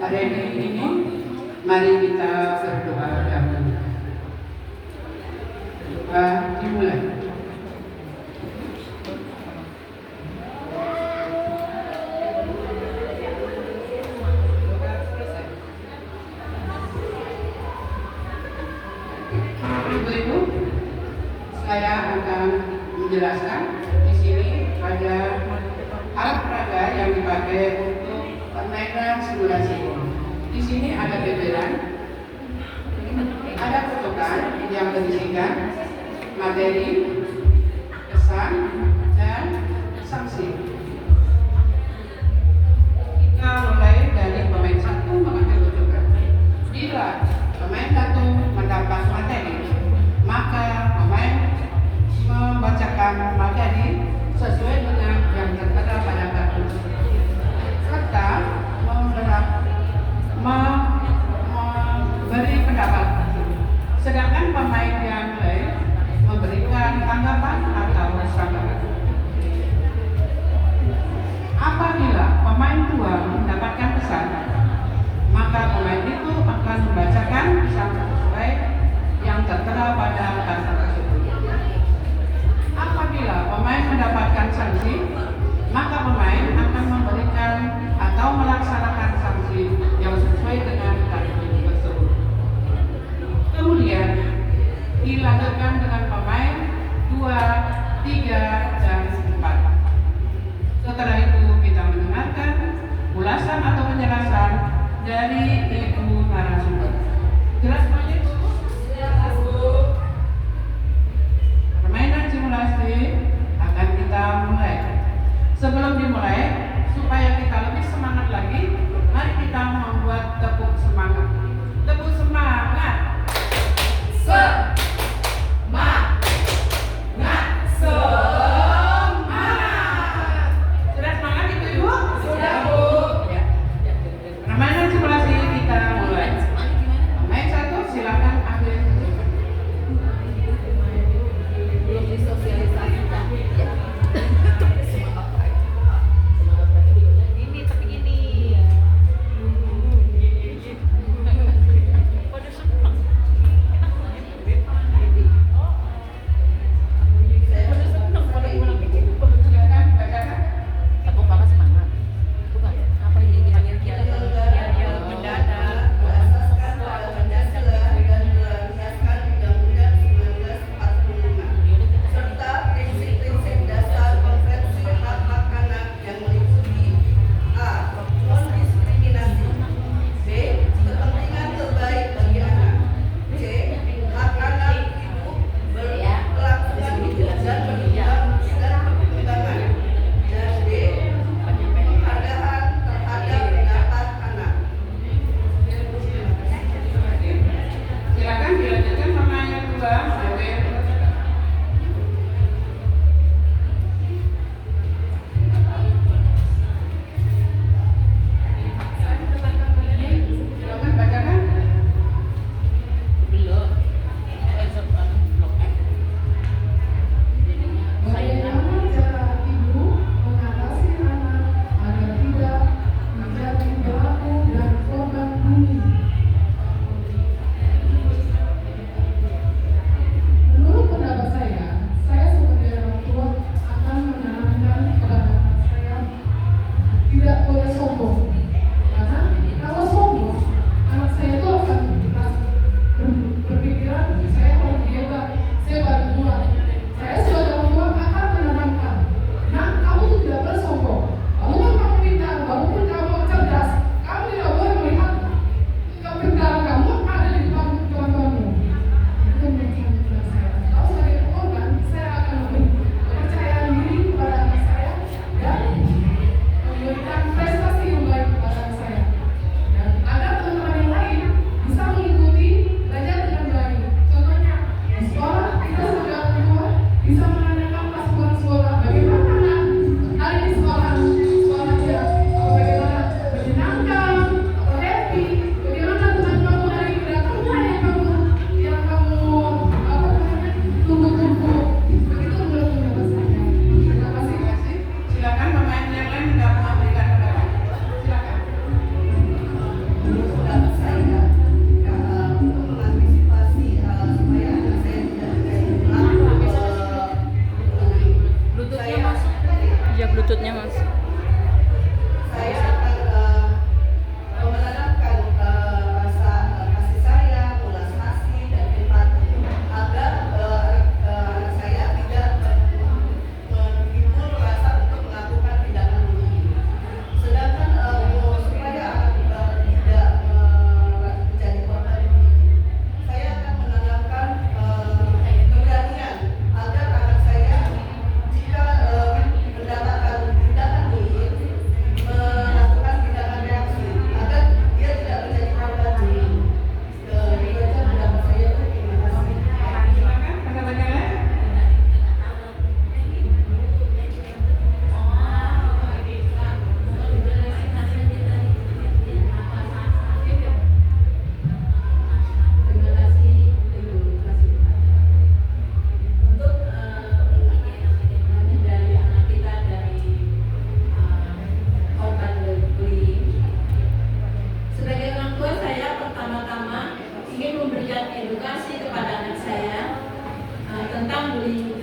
hari ini, mari kita berdoa dahulu. Doa dimulai. Ibu-ibu, saya akan menjelaskan di sini ada alat peraga yang dipakai untuk permainan simulasi. Di sini ada beberan, ada kotokan yang berisikan materi, pesan, dan sanksi. Kita mulai dari pemain satu mengambil kotokan. Bila pemain satu mendapat materi, maka pemain membacakan materi sesuai dengan yang tertera pada kartu serta memberi pendapat. Sedangkan pemain yang lain memberikan tanggapan atau sanggahan. Apabila pemain dua mendapatkan pesan, maka pemain itu akan membacakan pesan sesuai yang tertera pada kartu tersebut. Apabila pemain mendapatkan sanksi, maka pemain akan memberikan atau melaksanakan sanksi yang sesuai dengan kartu tersebut. Kemudian dilanjutkan dengan pemain 2, 3, dan 4. Setelah itu kita mendengarkan ulasan atau penjelasan dari ibu narasumber. Jelas Pak?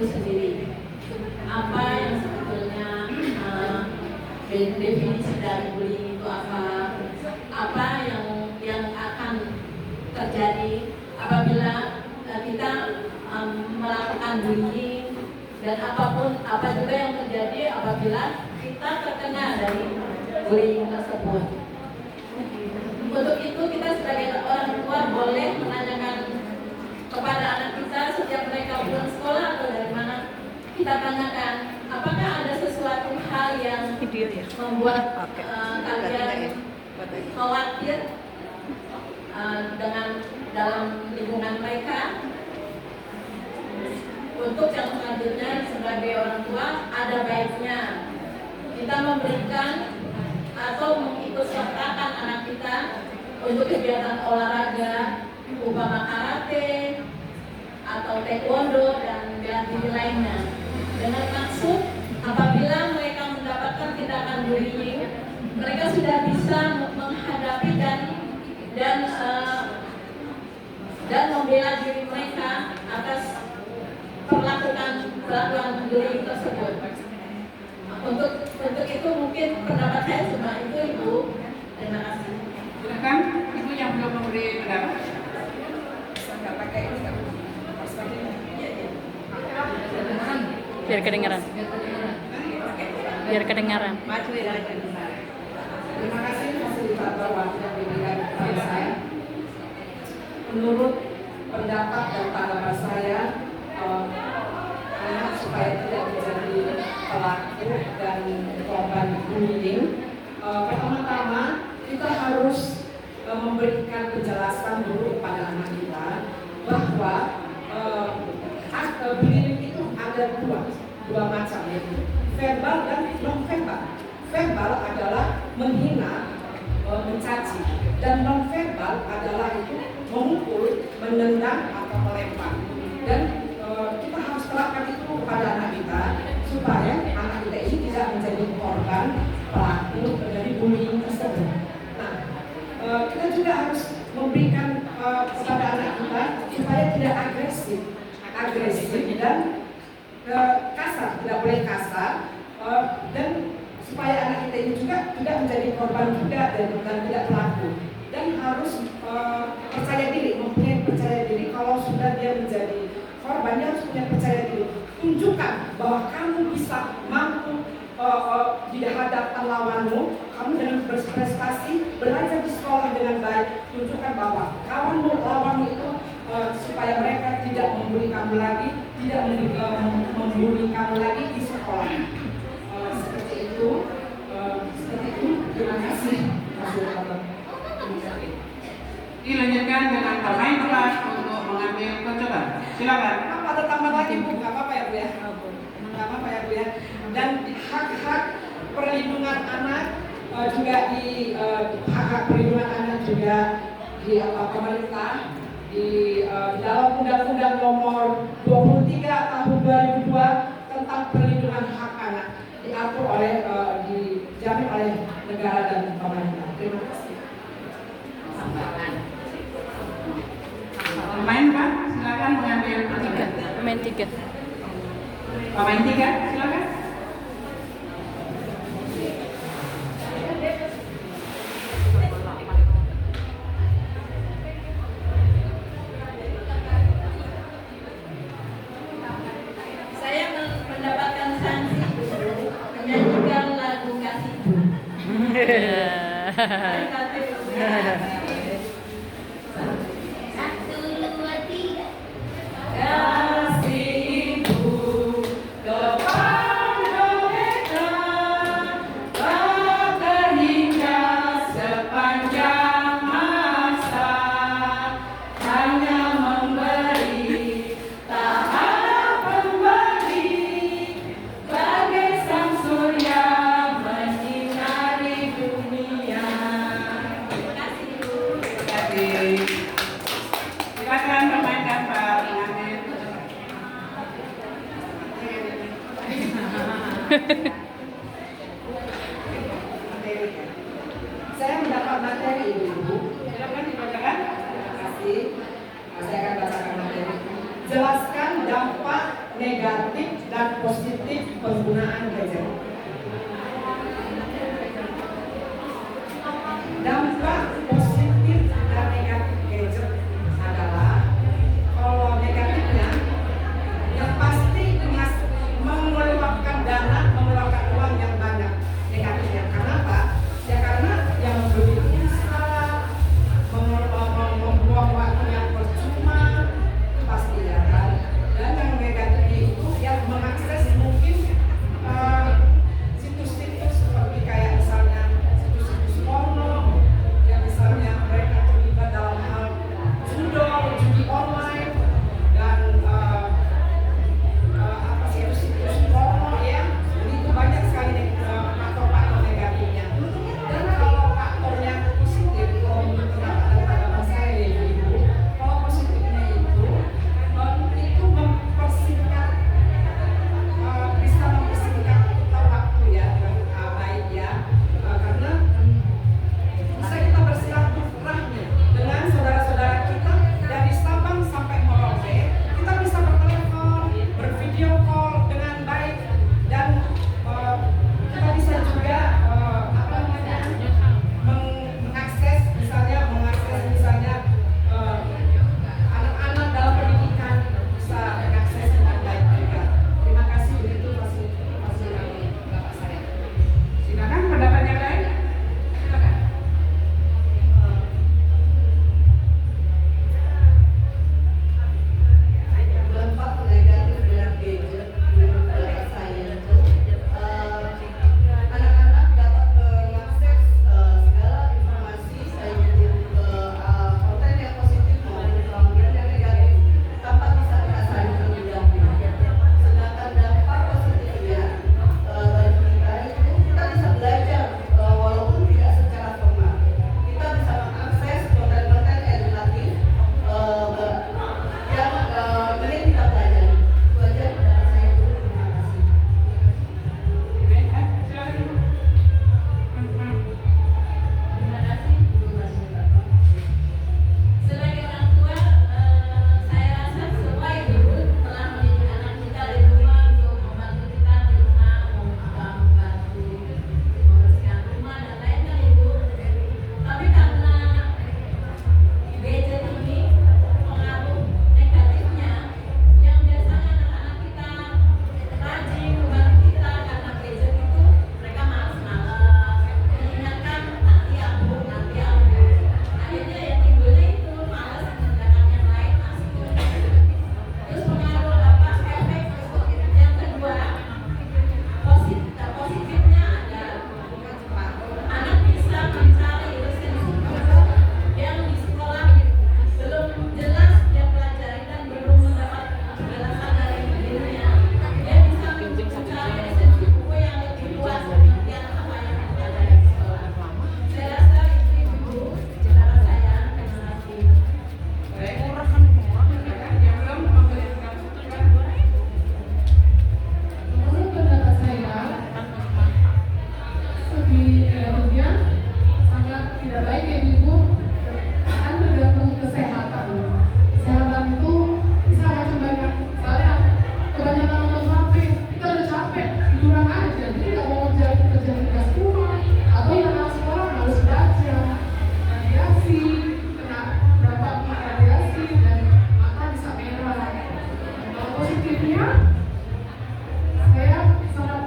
sendiri. Apa yang sebetulnya definisi dari bullying itu apa yang akan terjadi apabila kita melakukan bullying, dan apa juga yang terjadi apabila kita terkena dari bullying tersebut. Untuk itu kita sebagai orang tua boleh menanyakan kepada anak kita setiap mereka pulang sekolah atau dari mana, kita tanyakan apakah ada sesuatu hal yang membuat kalian khawatir dengan dalam lingkungan mereka. Untuk yang selanjutnya, sebagai orang tua ada baiknya kita memberikan atau mengikutsertakan anak kita untuk kegiatan olahraga, umpama karate atau taekwondo dan bela diri lainnya, dengan maksud apabila mereka mendapatkan tindakan bullying, mereka sudah bisa menghadapi dan membela diri mereka atas perlakuan bullying tersebut. Untuk itu mungkin pendapat saya cuma itu, Ibu. Terima kasih. Silakan Ibu yang belum memberi pendapat. Biar kedengaran. Biar kedengaran. Terima kasih fasilitator waktu yang diberikan kepada saya. Menurut pendapat dan tanggapan saya, anak supaya tidak menjadi pelaku dan korban bullying, pertama-tama kita harus memberikan penjelasan dulu kepada anak kita bahwa bullying itu ada dua macam, yaitu verbal dan non verbal. Verbal adalah menghina, mencaci, dan non verbal adalah itu memukul, menendang atau melempar. Dan kita harus terapkan itu kepada anak kita supaya anak kita ini tidak menjadi korban pelaku dari bullying tersebut. Nah, kita juga harus memberikan kepada anak kita supaya tidak agresif dan kasar, tidak boleh kasar, dan supaya anak kita ini juga tidak menjadi korban juga dan tidak pelaku, dan harus percaya diri, mempunyai percaya diri. Kalau sudah dia menjadi korban, dia harus punya percaya diri. Tunjukkan bahwa kamu bisa mampu di hadapan lawanmu, kamu dengan berprestasi, belajar di sekolah dengan baik. Tunjukkan bahwa lawanmu itu supaya mereka tidak membuli kamu lagi, tidak membuli kamu lagi di sekolah. Seperti itu. Terima kasih. Dilanjutkan dengan pemain kelas untuk mengambil percobaan. Silakan. Ada tambah lagi, Bu? Nggak apa-apa ya, Bu ya? Nggak apa-apa ya, Bu ya? Dan hak-hak perlindungan anak juga di hak-hak perlindungan anak juga di pemerintah di dalam Undang-Undang Nomor 23 Tahun 2002 tentang perlindungan hak anak diatur oleh dijamin oleh negara dan pemerintah. Terima kasih. Pemain Pak, silakan mengambil percobaan. Pemain 3. Pemain 3, silakan. Saya mendapatkan sanksi menyanyikan lagu Kasihku. Satu, dua, tiga. Kasih ibu kepada mereka, bahkan hingga sepanjang masa, hanya memberi, tak harap kembali, bagai sang surya menyinari dunia. Terima kasih, Bu. Terima kasih. Silakan pemain kapal mengambil percobaan. Saya mendapat materi Ibu. Silakan dibacakan. Terima kasih. Saya akan bacakan materi. Jelaskan dampak negatif negatif dan positif penggunaan gadget. Dampak positif dan negatif gadget adalah, kalau negatifnya yang pasti dengan mengeluarkan dana, mengeluarkan uang yang banyak. Negatifnya kenapa? Ya karena yang membeli pulsa, membuang waktu yang percuma, itu pasti ya kan. Dan yang negatifnya itu yang mengakses mungkin situs-situs seperti kayak misalnya situs-situs porno, yang misalnya mereka terlibat dalam hal judo, judi online, dan apa sih itu situs porno ya. Jadi itu banyak sekali faktor-faktor negatifnya. Dan kalau faktornya positif, kalau menurut pendapat saya ya Ibu, kalau positifnya itu mempersingkat, bisa mempersingkat kita waktu ya dengan baik ya, karena bisa kita bersilaturahmi dengan saudara-saudara kita dari Sabang sampai Merauke. Kita bisa bertelepon, bervideo call dengan baik, dan kita bisa juga apa namanya mengakses misalnya anak-anak dalam pendidikan bisa mengakses dengan baik juga. Terima kasih, begitu fasilitasi Bapak saya. Silakan pendapatnya lain. Silakan. Dampak negatif dengan gadget menurut saya itu anak-anak dapat mengakses segala informasi baik itu konten yang positif maupun konten yang negatif tanpa bisa dirasakan terlebih dahulu. Sedangkan dampak positifnya bagi kita itu kita bisa belajar walaupun tidak secara formal. Kita bisa mengakses konten-konten edukatif yang ingin kita pelajari. Itu aja pendapat saya dulu. Terima kasih. Terima kasih Bu Masita. Sebagai orang tua, saya rasa semua ibu telah mendidik anak kita di rumah untuk membantu kita di rumah, membantu membersihkan rumah dan lain-lain ibu. Tapi karena gadget ini pengaruh negatifnya, yang biasanya anak-anak kita rajin membantu kita karena gadget itu mereka malas-malas, mengingatkan nanti aku. Akhirnya yang timbulnya itu malas mengerjakan yang lain, masuk ke terus pengaruh efek yang kedua positifnya ada anak bisa mencari dosen-dosen yang di sekolah belum jelas dia pelajari dan belum mendapat penjelasan dari gurunya. Dia bisa mencari esensi buku yang lebih luas pengertian apa yang dipelajari di sekolah. Saya rasa itu ibu pendapat saya. Terima kasih. Baik. Silakan yang belum memberikan masukan. Menurut pendapat saya, segi negatifnya sangat tidak baik ya Ibu, akan tergantung kesehatan. Kesehatan itu bisa macam banyak. Misalnya kebanyakan nonton HP, kita udah capek, tiduran aja, jadi nggak mau kerjaan tugas rumah, atau yang anak sekolah harus belajar, radiasi, kena dampak radiasi dan mata bisa merah. Kalau positifnya, saya sangat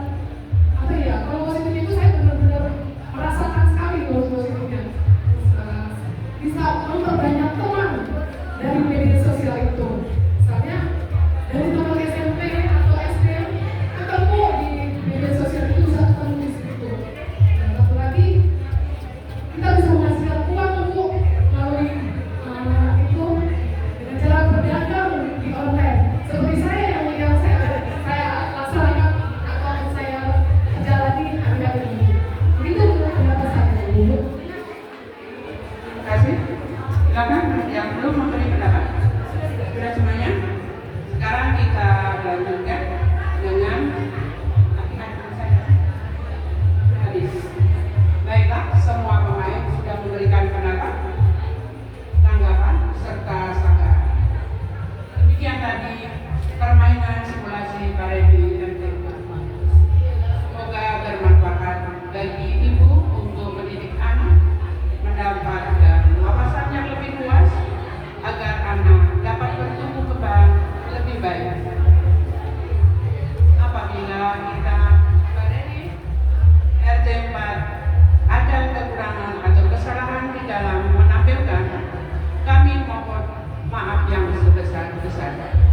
apa ya, kalau positif itu saya benar-benar merasakan sekali kalau positifnya. Bisa memperbanyak teman dari media sosial itu. Misalnya dari teman SMP atau SD ketemu di media sosial itu, bisa ketemu di situ. Dan satu lagi, kita bisa menghasilkan uang untuk melalui itu dengan cara berdagang di online. Seperti saya yang saya laksanakan atau saya jalani hari-hari ini. Begitu pendapat saya, Ibu. Terima kasih. Silakan yang belum memberi pendapat. Sudah semuanya. Sekarang kita lanjutkan dengan habis. Baiklah, semua pemain sudah memberikan pendapat, tanggapan serta sanggahan. Demikian tadi permainan simulasi maaf yang sebesar-besarnya.